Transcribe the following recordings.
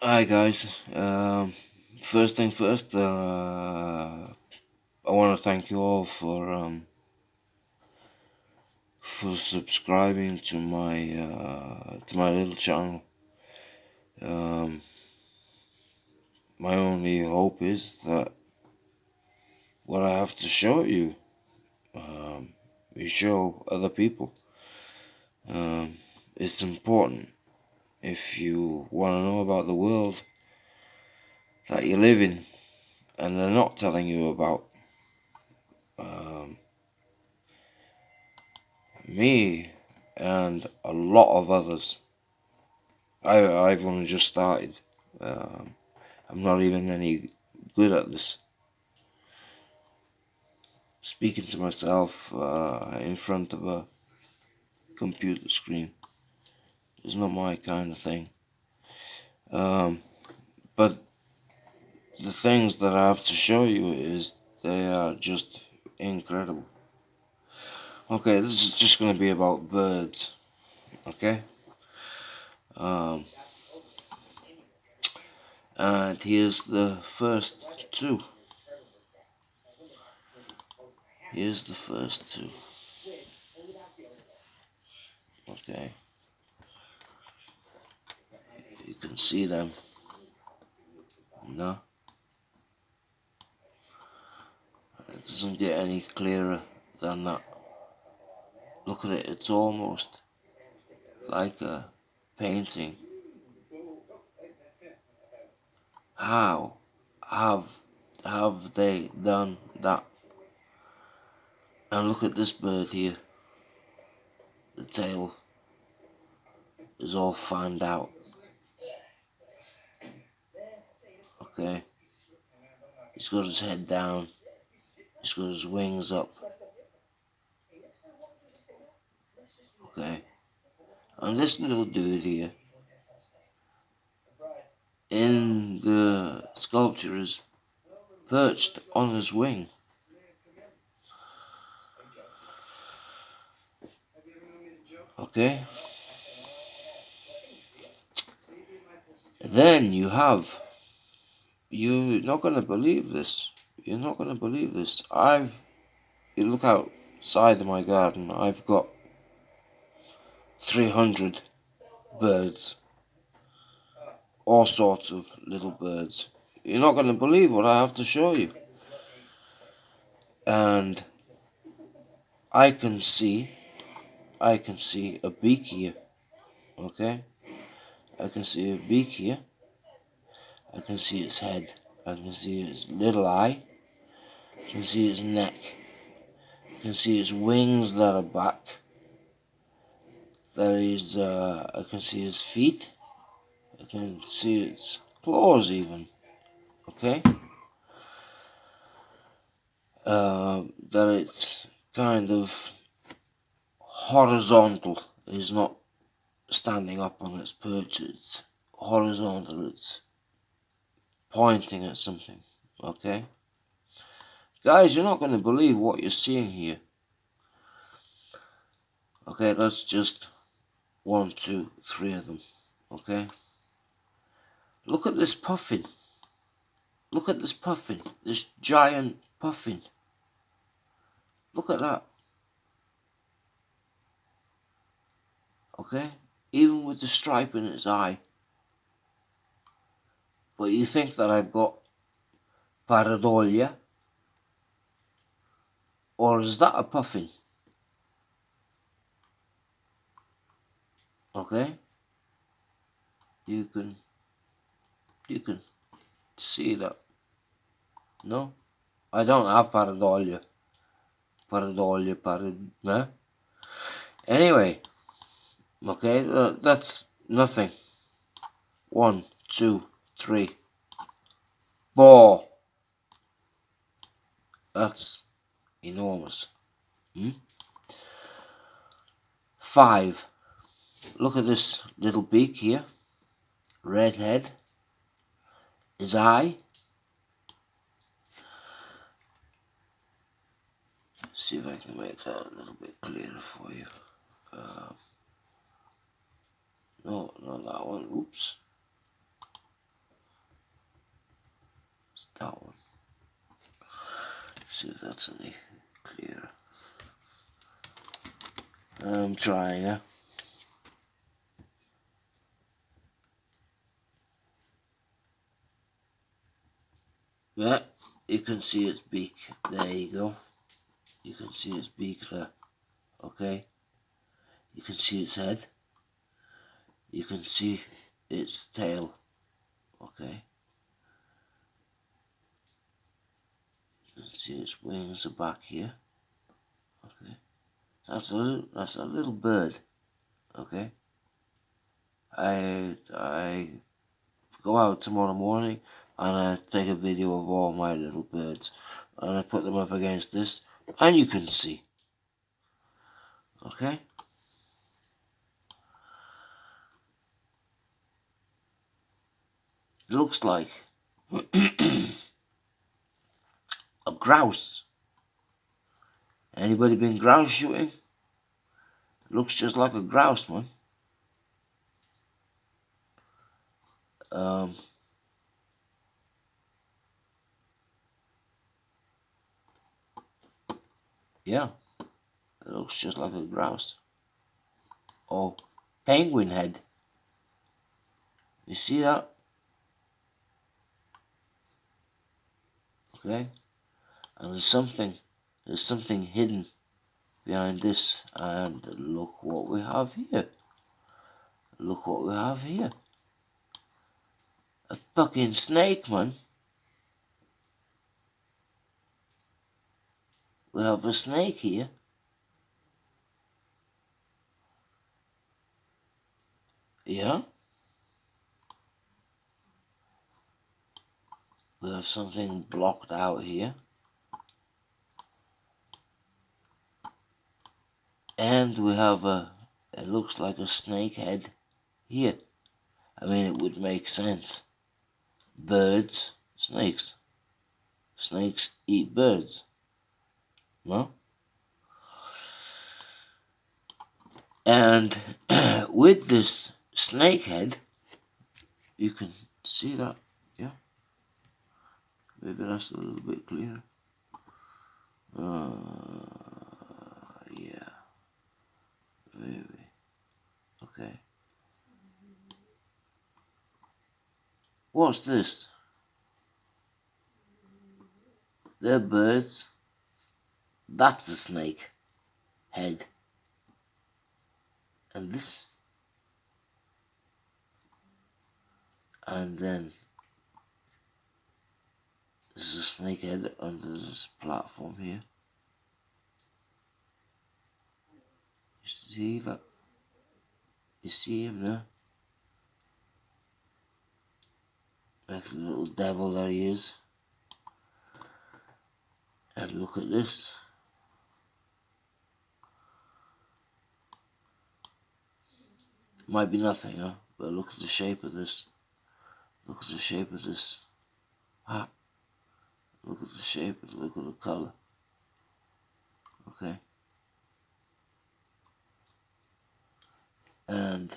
Hi guys. First thing first, I want to thank you all for subscribing to my little channel. Um, my only hope is that what I have to show you, we show other people. Um, it's important if you want to know about the world that you live in, and they're not telling you about. Um, Me and a lot of others. I've only just started. Um, I'm not even any good at this. Speaking to myself in front of a computer screen is not my kind of thing. Um, but the things that I have to show you is they are just incredible. Okay, this is just going to be about birds. Okay, um, and here's the first two. Here's the first two. Okay, you can see them. No, it doesn't get any clearer than that. Look at it, it's almost like a painting. How have have they done that? And look at this bird here. The tail is all fanned out. Okay, he's got his head down. He's got his wings up. Okay, and this little dude here in the sculpture is perched on his wing. Okay, then you're not gonna believe this. You're not gonna believe this. You look outside of my garden. I've got 300 birds, all sorts of little birds. You're not gonna believe what I have to show you. And I can see, I can see a beak here. Okay, I can see a beak here. I can see its head. I can see its little eye. I can see its neck. I can see its wings that are back. I can see his feet. I can see its claws even. Okay? That it's kind of horizontal. It's not standing up on its perch. It's horizontal. It's pointing at something. Okay? Guys, you're not going to believe what you're seeing here. Okay, that's just 1, 2, 3 of them. Okay? Look at this puffin. Look at this puffin. This giant puffin. Look at that. Okay? Even with the stripe in its eye. But you think that I've got pareidolia? Or is that a puffin? Okay? You can see that. No? I don't have pareidolia. No? Anyway, okay, that's nothing. 1, 2, 3. Boar. That's enormous. 5. Look at this little beak here. Red head. His eye. See if I can make that a little bit clearer for you. No, not that one. Oops. that one. See if that's any clearer. I'm trying, yeah. Yeah, you can see its beak. There you go. You can see its beak there. Okay. You can see its head. You can see its tail. Okay. You can see its wings are back here. Okay. That's a little bird. Okay. I go out tomorrow morning and I take a video of all my little birds and I put them up against this and you can see. Okay. It looks like a grouse. Anybody been grouse shooting? It looks just like a grouse, man. Yeah, it looks just like a grouse. Oh, penguin head. You see that? Okay. And there's something hidden behind this. And look what we have here. Look what we have here. A fucking snake, man. We have a snake here. Yeah. We have something blocked out here. And we have it looks like a snake head here. I mean, it would make sense. Birds, snakes. Snakes eat birds. No? And with this snake head, you can see that, yeah? Maybe that's a little bit clearer. Yeah. Maybe. Okay. What's this? They're birds. That's a snake head. And this. And then there's a snake head under this platform here. You see that? You see him there? Like the little devil that he is. And look at this. Might be nothing, huh? But look at the shape of this. Look at the shape of this. Ah. Look at the shape and look at the color. Okay. And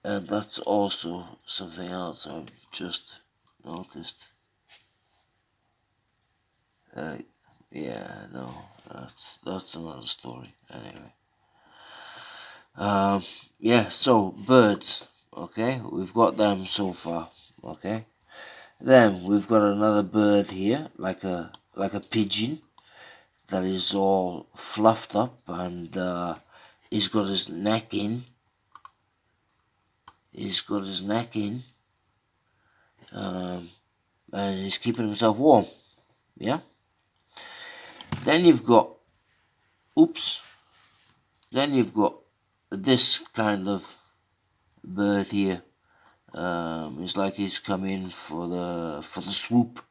that's also something else I've just noticed. Yeah, no, that's another story. Anyway. Yeah, so birds, okay, we've got them so far, okay. Then we've got another bird here, like a pigeon, that is all fluffed up and he's got his neck in. He's got his neck in, and he's keeping himself warm. Yeah. Then you've got, oops. Then you've got this kind of bird here. It's like he's come in for the swoop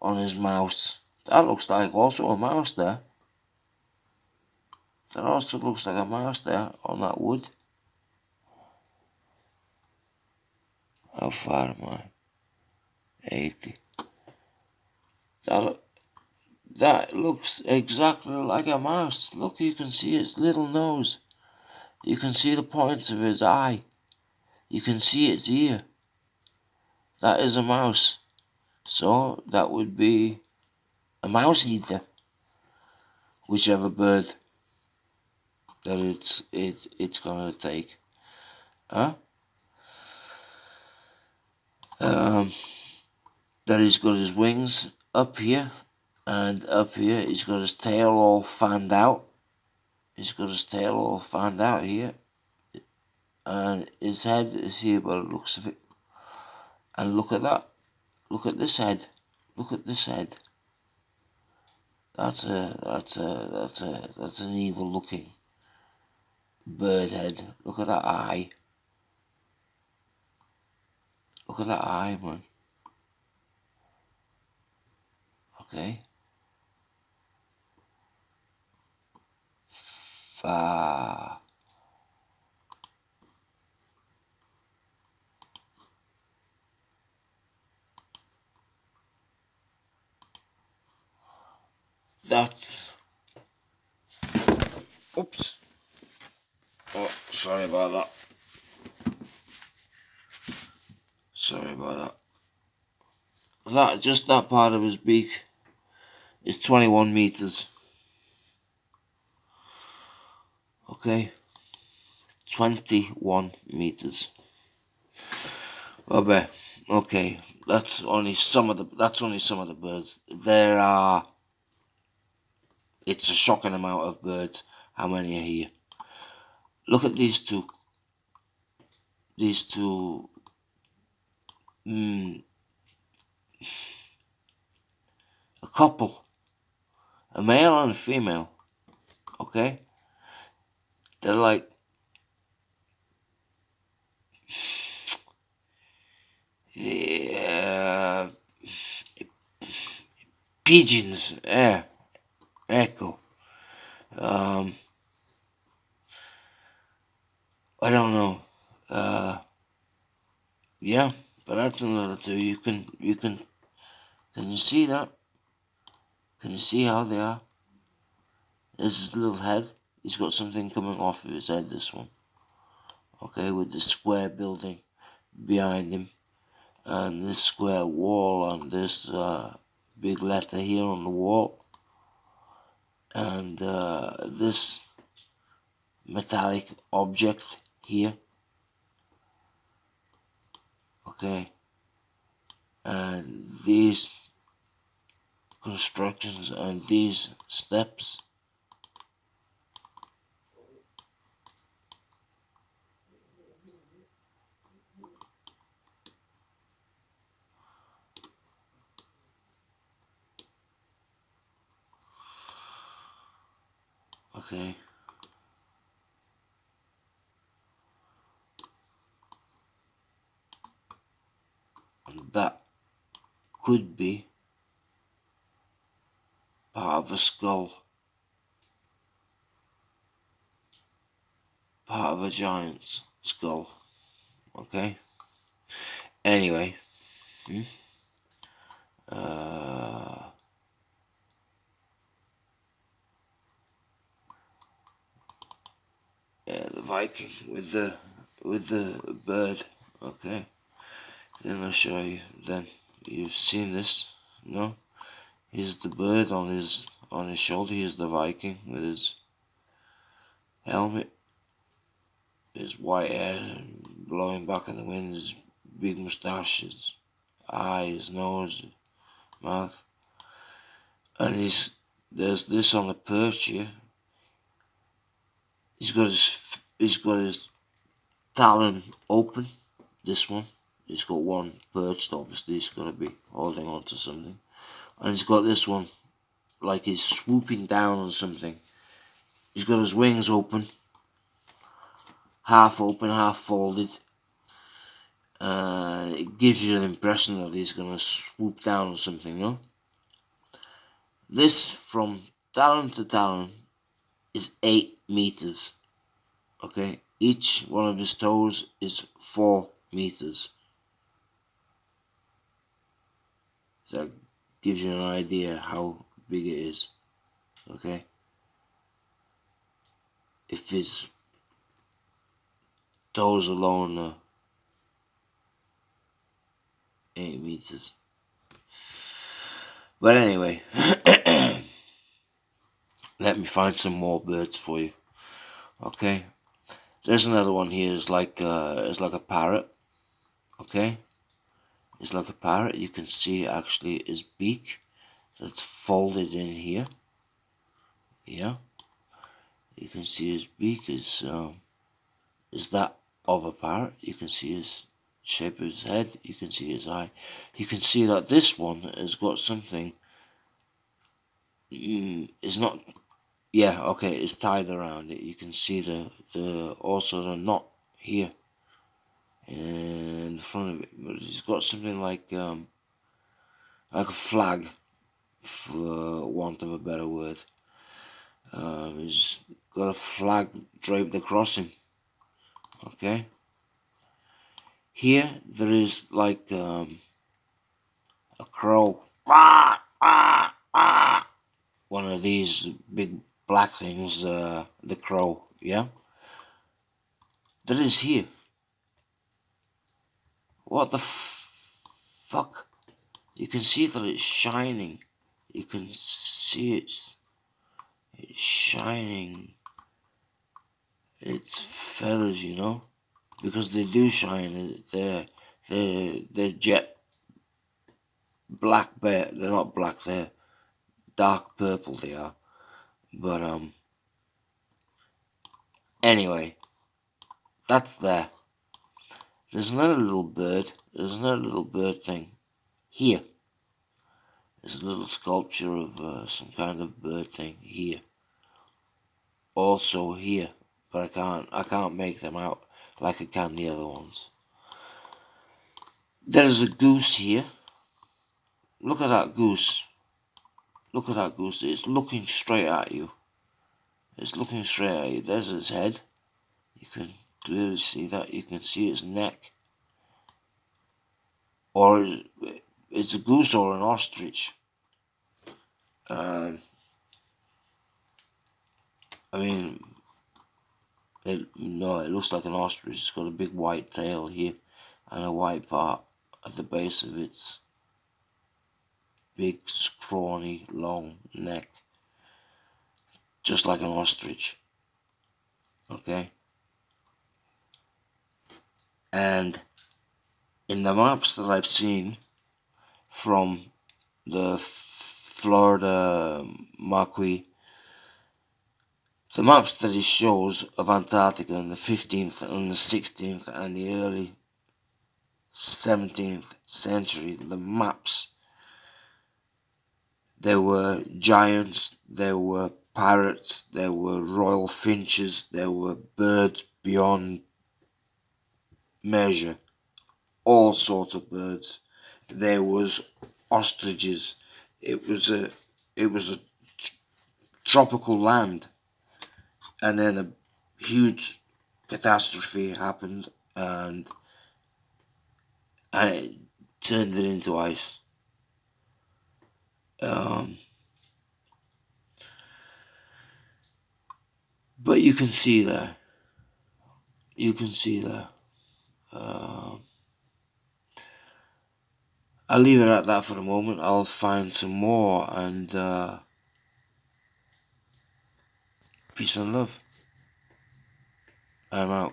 on his mouse. That looks like also a mouse there. That also looks like a mouse there on that wood. How far am I? 80. That looks exactly like a mouse. Look, you can see its little nose. You can see the points of his eye. You can see its ear. that is a mouse. So that would be a mouse eater, whichever bird that it's gonna take. Huh? Um, that he's got his wings up here, and up here he's got his tail all fanned out. He's got his tail all fanned out here, and his head is here by the looks of it. And look at that. Look at this head. Look at this head. That's an evil looking bird head. Look at that eye. Look at that eye, man. Okay. Ah. That's. Oops. Oh, sorry about that. Sorry about that. Just that part of his beak is 21 meters. Okay. 21 meters. Okay. That's only some of the birds. There are. It's a shocking amount of birds. How many are here? Look at these two. These two. A couple. A male and a female. Okay? They're like. Yeah. Pigeons. Yeah. Echo. I don't know. Yeah, but that's another two. Can you see that? Can you see how they are? There's his little head. He's got something coming off of his head, this one. Okay, with the square building behind him. And this square wall and this big letter here on the wall. And this metallic object here. Okay. And these constructions and these steps. Okay. And that could be part of a skull. Part of a giant's skull. Okay? Anyway. Yeah, the Viking with the bird. Okay. Then I'll show you. Then you've seen this, no? Here's the bird on his shoulder. Here's the Viking with his helmet, his white hair blowing back in the wind, his big moustache, his eye, his nose, his mouth, and there's this on the perch here. He's got his talon open. This one. He's got one perched. Obviously, he's gonna be holding on to something, and he's got this one, like he's swooping down on something. He's got his wings open, half folded. It gives you an impression that he's gonna swoop down on something, no? This from talon to talon is 8 meters. Okay, each one of his toes is 4 meters. So that gives you an idea how big it is. Okay, if his toes alone are 8 meters. But anyway, let me find some more birds for you. Okay, there's another one here. It's like a parrot. Okay, it's like a parrot. You can see actually his beak that's folded in here. Yeah, you can see his beak is that of a parrot. You can see his shape of his head. You can see his eye. You can see that this one has got something. It's not. Yeah, okay. It's tied around it. You can see the also the knot here in the front of it. But it's got something like a flag, for want of a better word. He's got a flag draped across him. Okay. Here there is like a crow. One of these big black things, the crow, yeah? That is here. What the fuck? You can see that it's shining. You can see it's shining. Its feathers, you know? Because they do shine. They're jet black, they're not black, they're dark purple they are. But anyway, that's there. There's another little bird. There's another little bird thing here. There's a little sculpture of some kind of bird thing here. Also here, but I can't make them out like I can the other ones. There's a goose here. Look at that goose. Look at that goose. It's looking straight at you. It's looking straight at you. There's its head. You can clearly see that. You can see its neck. Or it's a goose or an ostrich. I mean, it looks like an ostrich. It's got a big white tail here and a white part at the base of its big, scrawny, long neck, just like an ostrich. Okay? And in the maps that I've seen from the Florida Marquis, the maps that it shows of Antarctica in the 15th and the 16th and the early 17th century, the maps, there were giants, there were parrots, there were royal finches, there were birds beyond measure, all sorts of birds. There was ostriches. It was a tropical land, and then a huge catastrophe happened, and it turned it into ice. But you can see there. You can see there. I'll leave it at that for the moment. I'll find some more, and peace and love. I'm out.